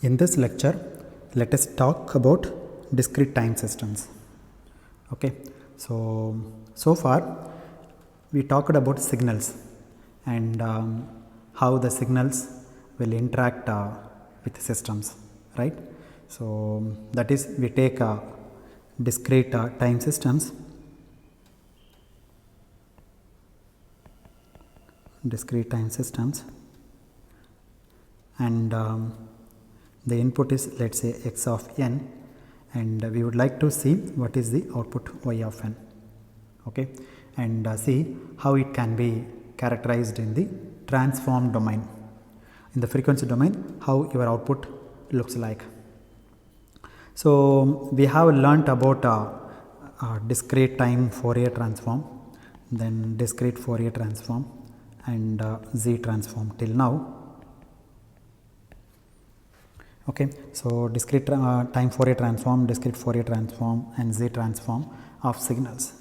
In this lecture, let us talk about discrete time systems. Okay, so far we talked about signals and how the signals will interact with systems, right? So that is, we take discrete time systems, and the input is, let's say, x of n, and we would like to see what is the output y of n, okay, and see how it can be characterized in the transform domain, in the frequency domain, how your output looks like. So we have learnt about discrete time Fourier transform, then discrete Fourier transform, and Z transform till now. Okay, so discrete time Fourier transform, discrete Fourier transform, and Z transform of signals.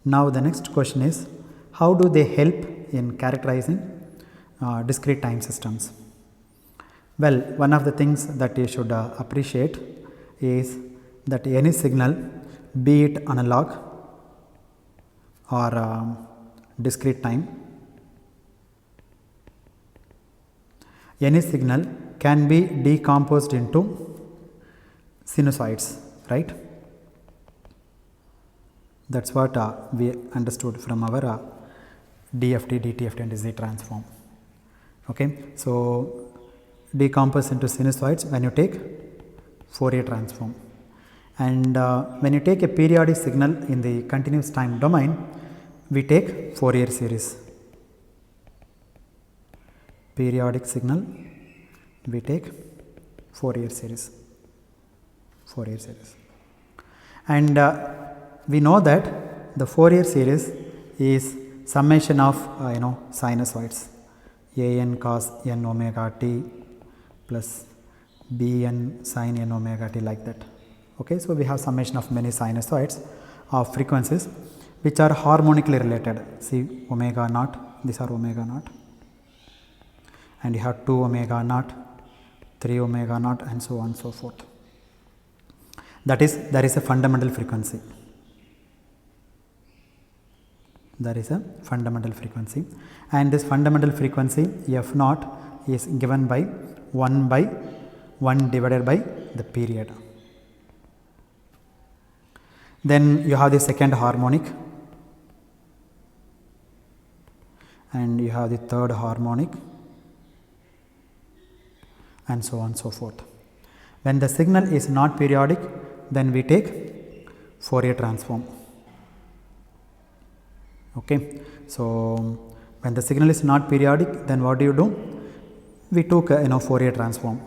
Now the next question is, how do they help in characterizing discrete time systems? Well, one of the things that you should appreciate is that any signal, be it analog or discrete time, any signal can be decomposed into sinusoids, right? That's what we understood from our DFT, DTFT and Z transform. Okay, so decompose into sinusoids when you take Fourier transform, and when you take a periodic signal in the continuous time domain, we take Fourier series. Periodic signal, we take Fourier series, and we know that the Fourier series is summation of sinusoids, an cos n omega t plus bn sin n omega t, like that. Okay, so we have summation of many sinusoids of frequencies which are harmonically related. See, omega naught, these are omega naught, and you have 2 omega naught, 3 omega naught, and so on and so forth. That is, there is a fundamental frequency. There is a fundamental frequency, and this fundamental frequency f naught is given by 1 divided by the period. Then you have the second harmonic, and you have the third harmonic, and so on and so forth. When the signal is not periodic, then we take Fourier transform. Okay, so when the signal is not periodic, then what do? We took Fourier transform,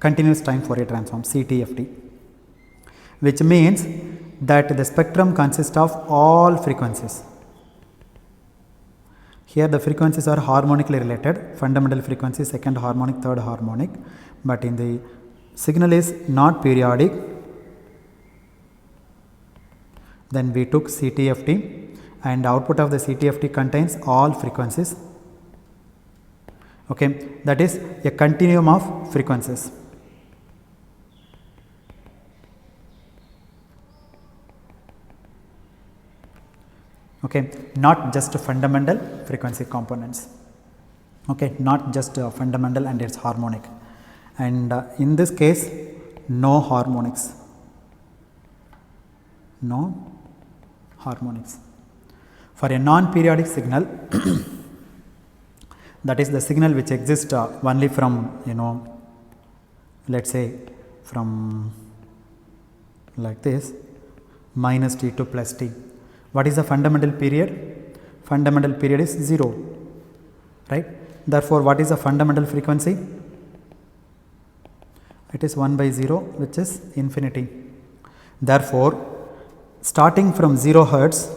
continuous time Fourier transform, CTFT, which means that the spectrum consists of all frequencies. Here the frequencies are harmonically related, fundamental frequency, second harmonic, third harmonic, but in the signal is not periodic, then we took CTFT, and output of the CTFT contains all frequencies. Okay, that is a continuum of frequencies. Okay, not just fundamental frequency components. Okay, not just fundamental and its harmonic, and in this case, no harmonics. For a non-periodic signal, that is the signal which exists only from let's say from like this, minus t to plus t. What is the fundamental period? Fundamental period is 0, right? Therefore, what is the fundamental frequency? It is 1 by 0, which is infinity. Therefore, starting from 0 hertz,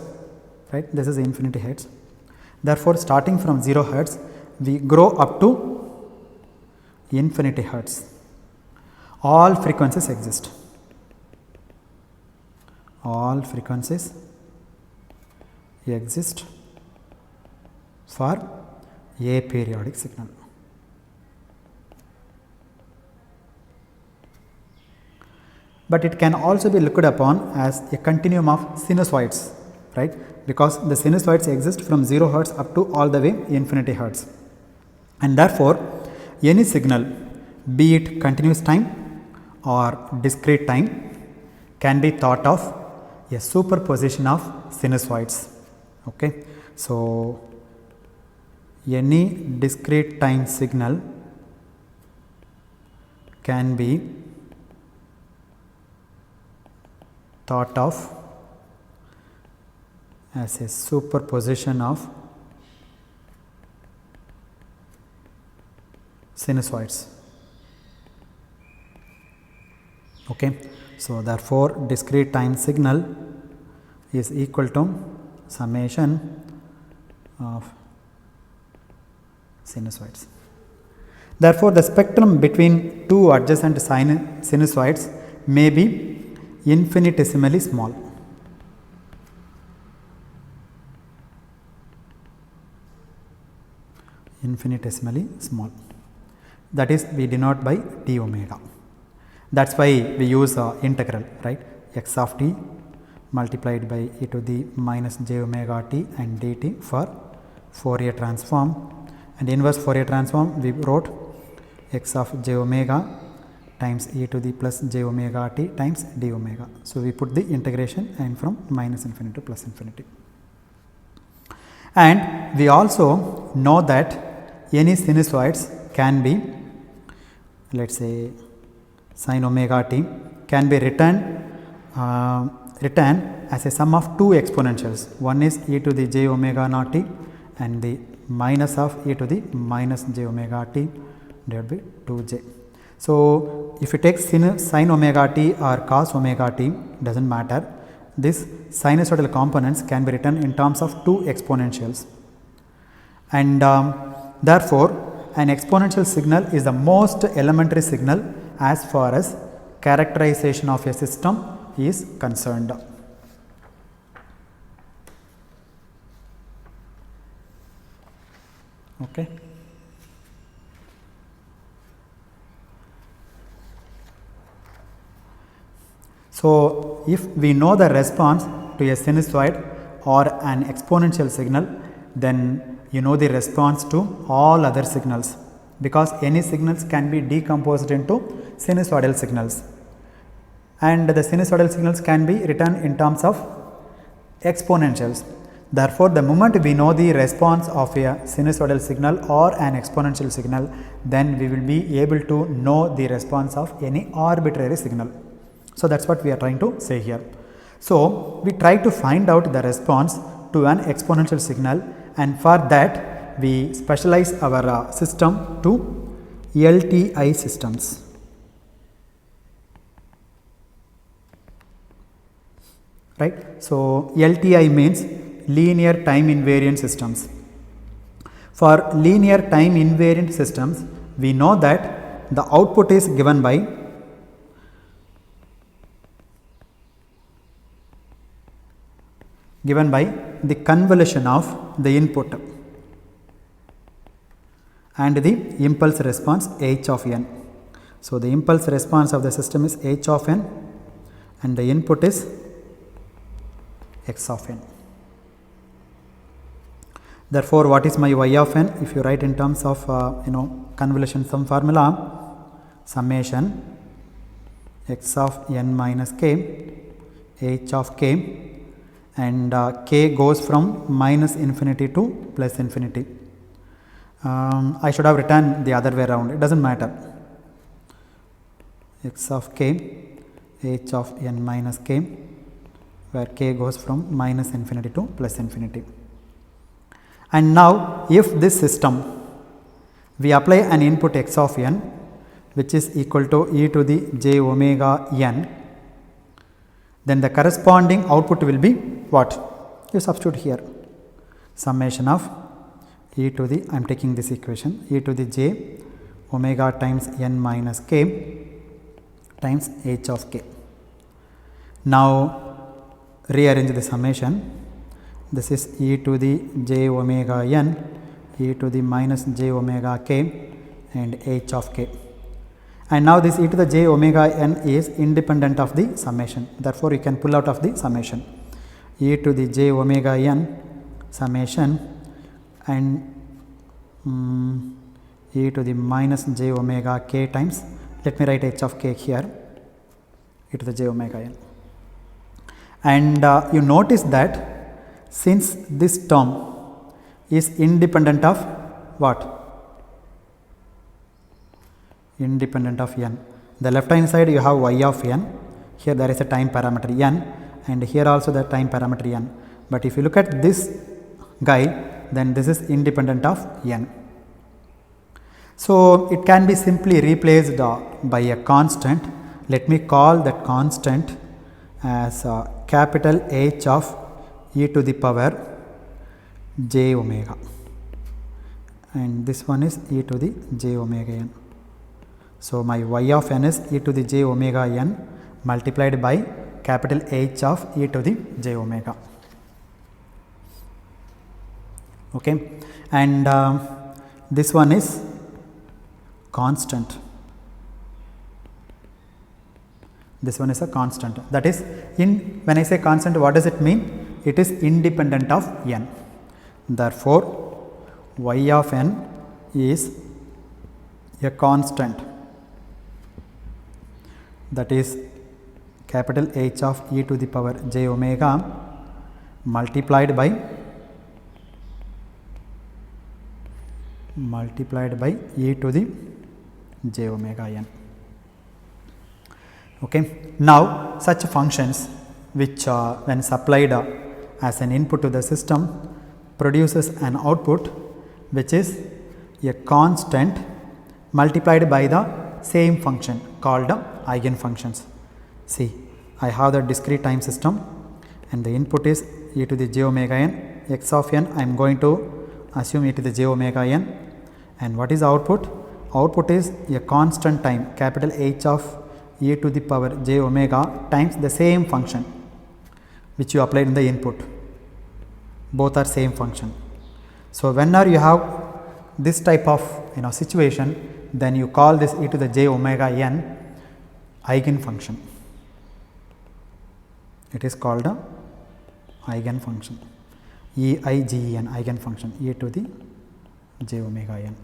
right, this is infinity hertz. Therefore, starting from 0 hertz, we grow up to infinity hertz. All frequencies exist. All frequencies exist for a periodic signal. but it can also be looked upon as a continuum of sinusoids, right, because the sinusoids exist from 0 Hz up to all the way infinity Hz. And therefore, any signal, be it continuous time or discrete time, can be thought of a superposition of sinusoids. Okay. So, any discrete time signal can be thought of as a superposition of sinusoids. Okay. So, therefore, discrete time signal is equal to summation of sinusoids. Therefore, the spectrum between two adjacent sinusoids may be infinitesimally small. Infinitesimally small. That is, we denote by d omega. That is why we use integral, right, x of t multiplied by e to the minus j omega t and dt for Fourier transform, and inverse Fourier transform we wrote x of j omega times e to the plus j omega t times d omega. So, we put the integration and from minus infinity to plus infinity. And we also know that any sinusoids can be, let us say, sin omega t can be written as a sum of two exponentials. One is e to the j omega naught t and the minus of e to the minus j omega t divided by 2j. So, if you take sin omega t or cos omega t, does not matter, this sinusoidal components can be written in terms of two exponentials, and therefore, an exponential signal is the most elementary signal as far as characterization of a system is concerned. Okay. So, if we know the response to a sinusoid or an exponential signal, then you know the response to all other signals, because any signals can be decomposed into sinusoidal signals, and the sinusoidal signals can be written in terms of exponentials. Therefore, the moment we know the response of a sinusoidal signal or an exponential signal, then we will be able to know the response of any arbitrary signal. So, that is what we are trying to say here. So, we try to find out the response to an exponential signal, and for that we specialize our system to Lti systems. Right. So, Lti means linear time invariant systems. For linear time invariant systems, we know that the output is given by the convolution of the input and the impulse response h of n. So, the impulse response of the system is h of n and the input is x of n. Therefore, what is my y of n? If you write in terms of convolution sum formula, summation x of n minus k h of k, and k goes from minus infinity to plus infinity. I should have written the other way around, it does not matter. X of k h of n minus k, where k goes from minus infinity to plus infinity. And now, if this system we apply an input x of n which is equal to e to the j omega n, then the corresponding output will be what? You substitute here, summation of e to the, I am taking this equation, e to the j omega times n minus k times h of k. Now, rearrange the summation, this is e to the j omega n, e to the minus j omega k and h of k. and now this e to the j omega n is independent of the summation. Therefore, you can pull out of the summation. E to the j omega n summation and e to the minus j omega k times, let me write h of k here, e to the j omega n. And you notice that since this term is independent of what? Independent of n. The left hand side you have y of n, here there is a time parameter n, and here also the time parameter n. But if you look at this guy, then this is independent of n. So, it can be simply replaced by a constant. Let me call that constant as capital H of e to the power j omega, and this one is e to the j omega n. So, my y of n is e to the j omega n multiplied by capital H of e to the j omega. Okay. And this one is constant. This one is a constant. That is, when I say constant, what does it mean? It is independent of n. Therefore, y of n is a constant, that is capital H of e to the power j omega multiplied by e to the j omega n. Okay. Now, such functions which when supplied as an input to the system produces an output which is a constant multiplied by the same function called eigenfunctions. See, I have the discrete time system and the input is e to the j omega n, x of n I am going to assume e to the j omega n, and what is the output? Output is a constant time capital H of e to the power j omega times the same function which you applied in the input. Both are same function. So, whenever you have this type of situation, then you call this e to the j omega n eigenfunction. It is called a eigenfunction, E-I-G-E-N, eigenfunction, e to the j omega n.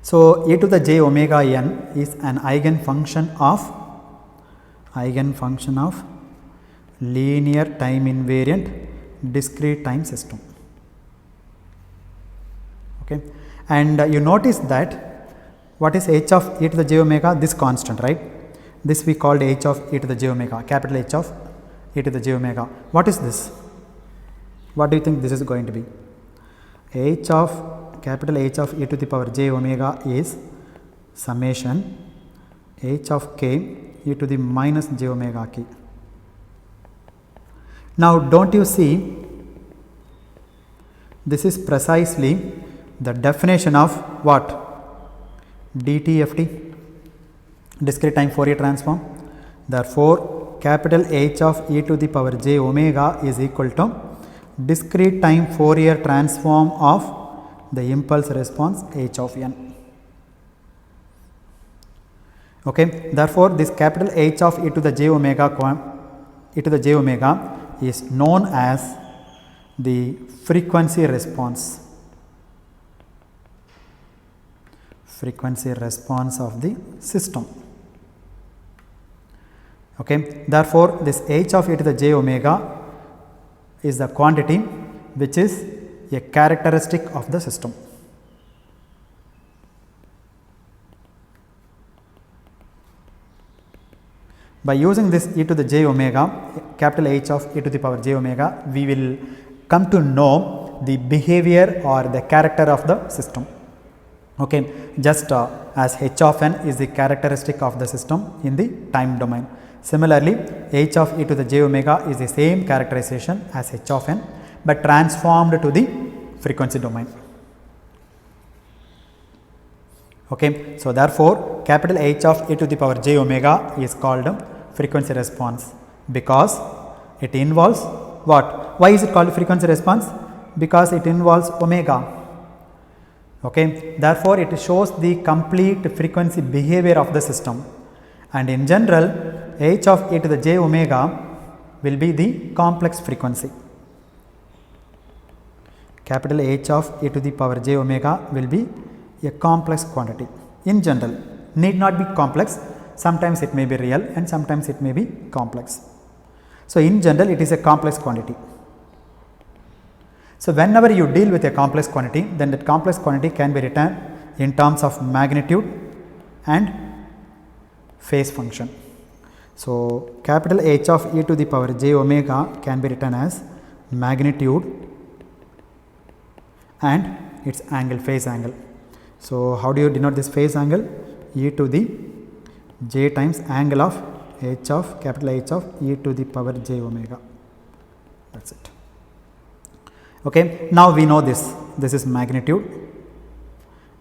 So, e to the j omega n is an eigenfunction of linear time invariant discrete time system. Okay. And you notice that what is h of e to the j omega? This constant, right? This we called h of e to the j omega, capital H of e to the j omega. What is this? What do you think this is going to be? H of capital H of e to the power j omega is summation h of k e to the minus j omega k. Now, don't you see, this is precisely the definition of what? DTFT, discrete time Fourier transform. Therefore, capital H of e to the power j omega is equal to discrete time Fourier transform of the impulse response h of n. Okay. Therefore, this capital H of e to the j omega is known as the frequency response of the system. Okay. Therefore, this h of e to the j omega is the quantity which is a characteristic of the system. By using this e to the j omega, capital H of e to the power j omega, we will come to know the behavior or the character of the system. Okay. Just as h of n is the characteristic of the system in the time domain. Similarly, h of e to the j omega is the same characterization as h of n, but transformed to the frequency domain. Okay. So, therefore, capital H of e to the power j omega is called frequency response because it involves what? Why is it called frequency response? Because it involves omega. Okay. Therefore, it shows the complete frequency behavior of the system, and in general h of e to the j omega will be the complex frequency. Capital H of e to the power j omega will be a complex quantity. In general, need not be complex, sometimes it may be real and sometimes it may be complex. So, in general it is a complex quantity. So, whenever you deal with a complex quantity, then that complex quantity can be written in terms of magnitude and phase function. So, capital H of e to the power j omega can be written as magnitude and its angle, phase angle. So, how do you denote this phase angle? E to the j times angle of h of capital H of e to the power j omega, that is it. Okay. Now, we know this is magnitude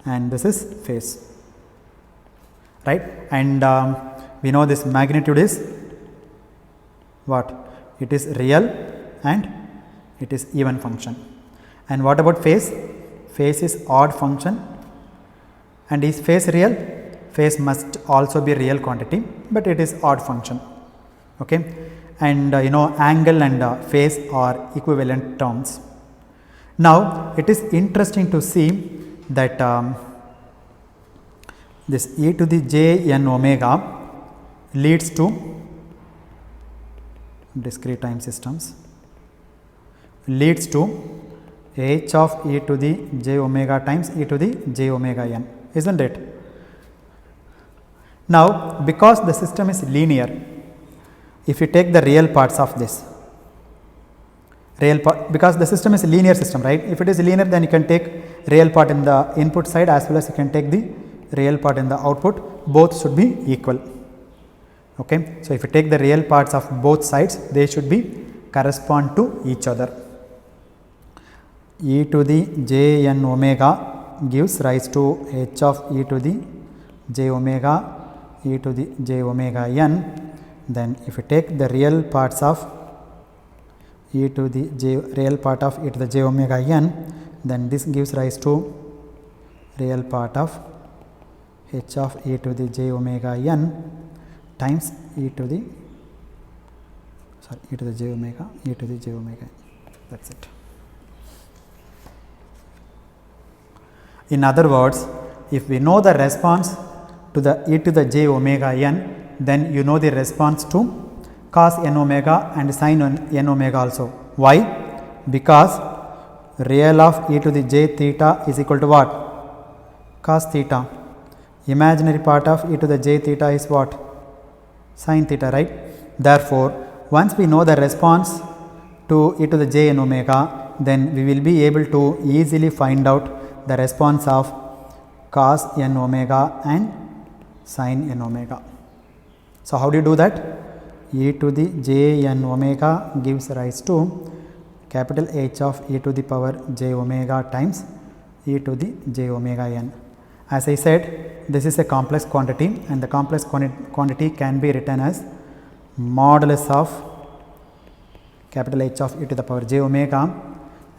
and this is phase, right, and we know this magnitude is what? It is real and it is even function. And what about phase? Phase is odd function. And is phase real? Phase must also be real quantity, but it is odd function. Okay. And angle and phase are equivalent terms. Now, it is interesting to see that this e to the j n omega leads to discrete time systems, leads to h of e to the j omega times e to the j omega n, isn't it? Now, because the system is linear, if you take the real parts of this, because the system is a linear system, right? If it is linear, then you can take real part in the input side as well as you can take the real part in the output, both should be equal. Okay. So, if you take the real parts of both sides, they should be correspond to each other. E to the j n omega gives rise to h of e to the j omega e to the j omega n. Then if you take the real parts of e to the real part of e to the j omega n, then this gives rise to real part of h of e to the j omega n times e to the j omega n. That is it. In other words, if we know the response to the e to the j omega n, then you know the response to cos n omega and sin n omega also. Why? Because real of e to the j theta is equal to what? Cos theta. Imaginary part of e to the j theta is what? Sin theta, right? Therefore, once we know the response to e to the j n omega, then we will be able to easily find out the response of cos n omega and sin n omega. So, how do you do that? E to the j n omega gives rise to capital H of e to the power j omega times e to the j omega n. As I said, this is a complex quantity and the complex quantity can be written as modulus of capital H of e to the power j omega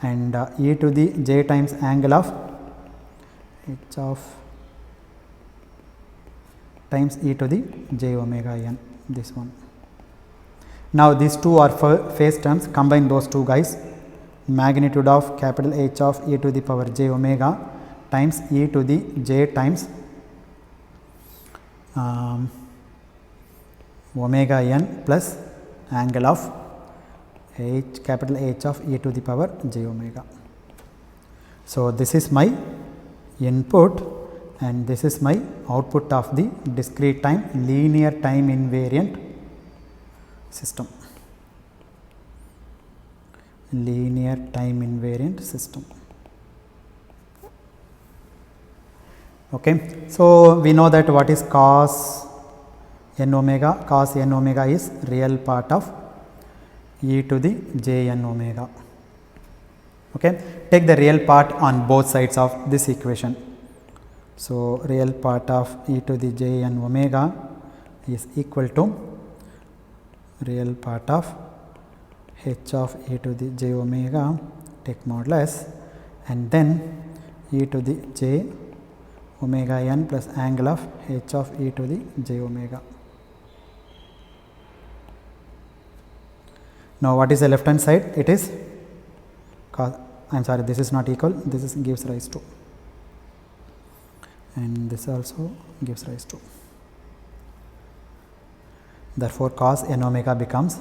and e to the j times angle of h of times e to the j omega n, this one. Now, these two are phase terms, combine those two guys, magnitude of capital H of e to the power j omega times e to the j times omega n plus angle of h capital H of e to the power j omega. So, this is my input and this is my output of the discrete time linear time invariant system. Linear time invariant system. Okay. So, we know that what is cos n omega? Cos n omega is real part of e to the j n omega. Okay. Take the real part on both sides of this equation. So, real part of e to the j n omega is equal to real part of h of e to the j omega, take modulus, and then e to the j omega n plus angle of h of e to the j omega. Now what is the left hand side? It is cos, I am sorry, this is not equal, this is gives rise to, and this also gives rise to. Therefore cos n omega becomes,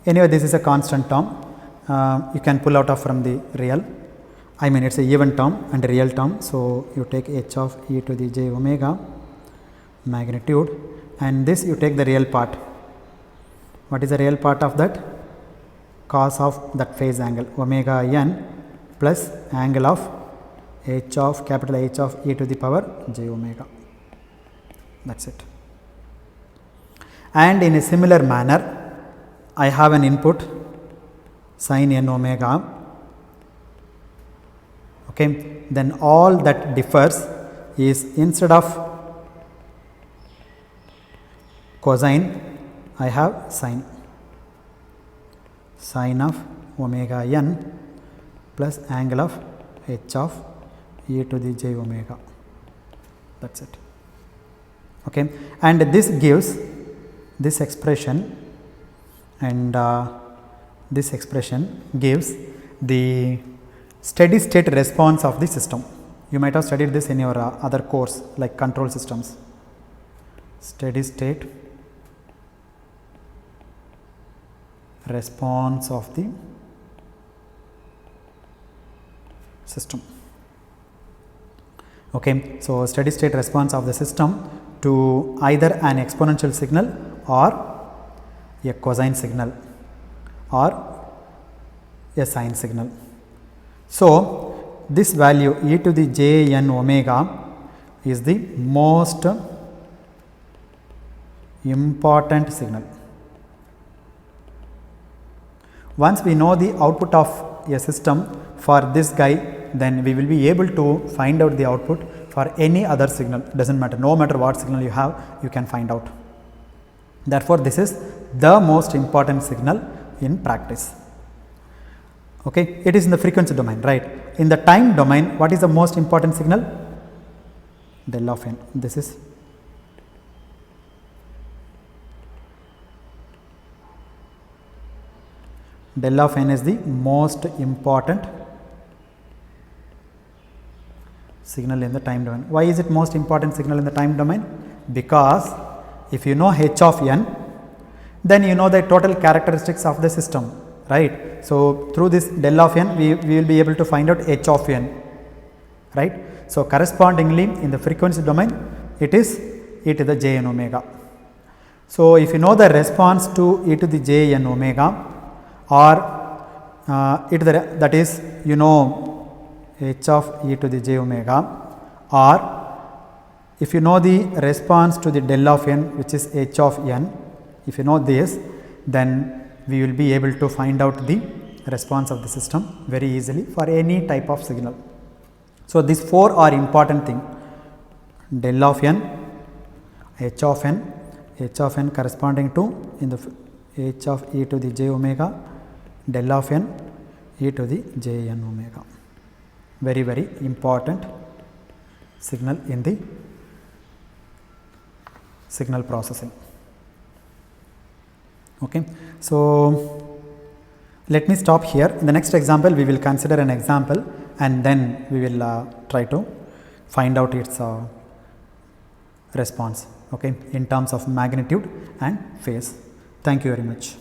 anyway this is a constant term, you can pull out of from the real, I mean it's a even term and a real term. So you take h of e to the j omega magnitude, and this you take the real part. What is the real part of that? Cos of that phase angle omega n plus angle of h of capital H of e to the power j omega. That's it. And in a similar manner, I have an input sin n omega. Okay, then all that differs is, instead of cosine, I have sine of omega n plus angle of h of e to the j omega. That's it. Okay, and this gives this expression, and this expression gives the steady state response of the system. You might have studied this in your other course like control systems. Steady state response of the system. Okay, so steady state response of the system to either an exponential signal or a cosine signal or a sine signal. So this value e to the j n omega is the most important signal. Once we know the output of a system for this guy, then we will be able to find out the output for any other signal. Doesn't matter, no matter what signal you have, you can find out. Therefore this is the most important signal in practice. Okay, it is in the frequency domain, right? In the time domain, what is the most important signal? Del of n. This is del of n is the most important signal in the time domain. Why is it most important signal in the time domain? Because if you know h of n, then you know the total characteristics of the system, right? So through this del of n, we will be able to find out h of n, right? So correspondingly in the frequency domain, it is e to the j n omega. So if you know the response to e to the j n omega, or e to the, that is, you know, h of e to the j omega, or if you know the response to the del of n, which is h of n, if you know this, then we will be able to find out the response of the system very easily for any type of signal. So these four are important thing: del of n, h of n corresponding to in the h of e to the j omega, del of n, e to the j n omega. Very, very important signal in the signal processing. Okay. So let me stop here. In the next example, we will consider an example, and then we will try to find out its response, okay, in terms of magnitude and phase. Thank you very much.